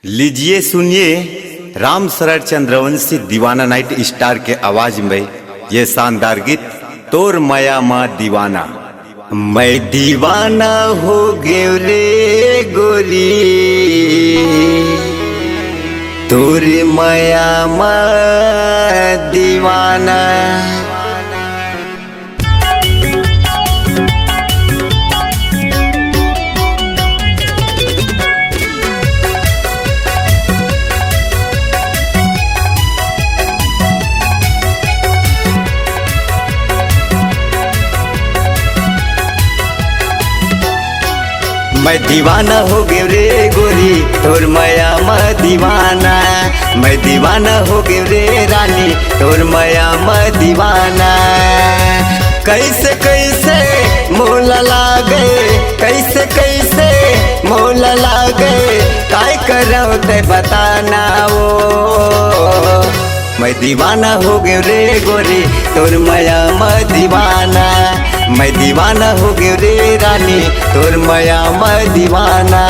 लीजिए सुनिए राम शरण चंद्रवंशी दीवाना नाइट स्टार के आवाज में ये शानदार गीत तोर माया माँ दीवाना। मैं दीवाना हो गयो रे गोरी तोर माया माँ दीवाना। मैं दीवाना हो गयो रे गोरी तोर माया माँ दीवाना। मैं दीवाना हो गयो रे रानी तोर माया माँ दीवाना। कैसे कैसे मोला लागे कैसे कैसे मोला लागे काय करो ते बताना वो। मैं दीवाना हो गयो रे गोरी तोर माया माँ दीवाना। मैं दीवाना हो गयो रे रानी तोर माया माँ दीवाना।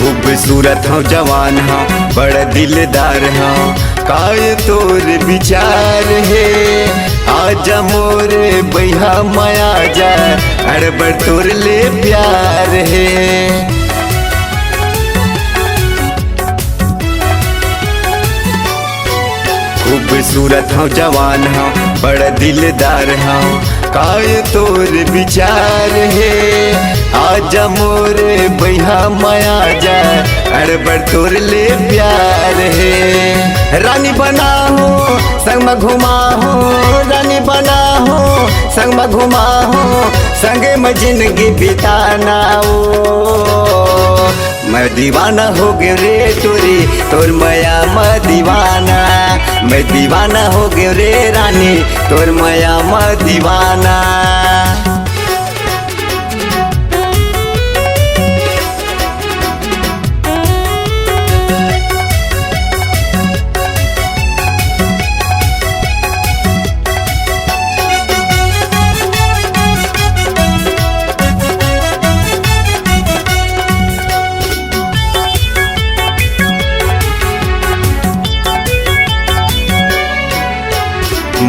खूबसूरत हो जवान हो बड़ा दिलदार हो काय तोर विचार है। आजा मोर बैहा माया जा अड़बड़ तोर ले प्यार है। खूबसूरत हो जवान हो बड़ा दिलदार हो काय तोर विचार है। आजा मोर बैहा माया जा अड़बड़ तोर ले प्यार है। रानी बना हो संग में घुमा हो रानी बना हो संग में घुमा हो संगे में जिंदगी बिताना वो। मैं दीवाना हो गयो रे तोरी तोर माया माँ दीवाना। मैं दीवाना हो गयो रे रानी तोर माया माँ दीवाना।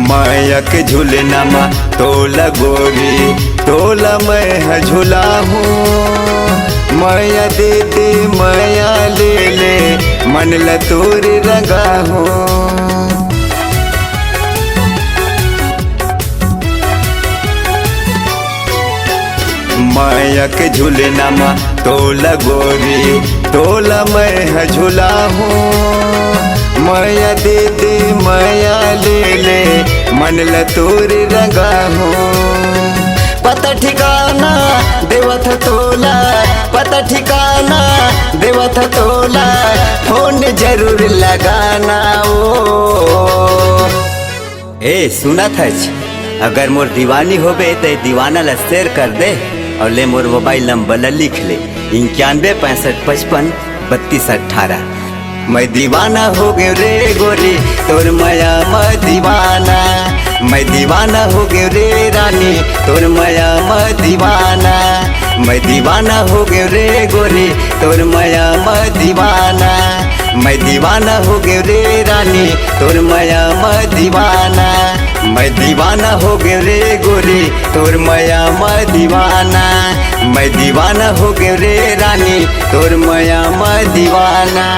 माया के झूलना मा तोला गोरी तोला मैं झूला हूँ। माया दे दे माया ले ले मन ला तोर रंगा हूँ। माया के झूलना मा तोला गोरी तोला मैं झूला हूँ। माया दे दे माया ले ले मन ला तोर रंगा हो। पता ठिकाना देवत तोला पता ठिकाना देवत तोला फोन जरूर लगाना वो। ए सुना था अगर मोर दीवानी होबे तो दीवाना ला शेयर कर दे और ले मोर मोबाइल नंबर ला लिख ले 91 65 55 32 18। मैं दीवाना हो गयो रे गोरी तोर माया माँ दीवाना। मैं दीवाना हो गयो रे रानी तोर माया माँ दीवाना। मैं दीवाना हो गयो रे गोरी तोर माया माँ दीवाना। मैं दीवाना हो गयो रे रानी तोर माया माँ दीवाना। मैं दीवाना हो गयो रे गोरी तोर माया माँ दीवाना। मैं दीवाना हो गयो रे रानी तोर माया माँ दीवाना।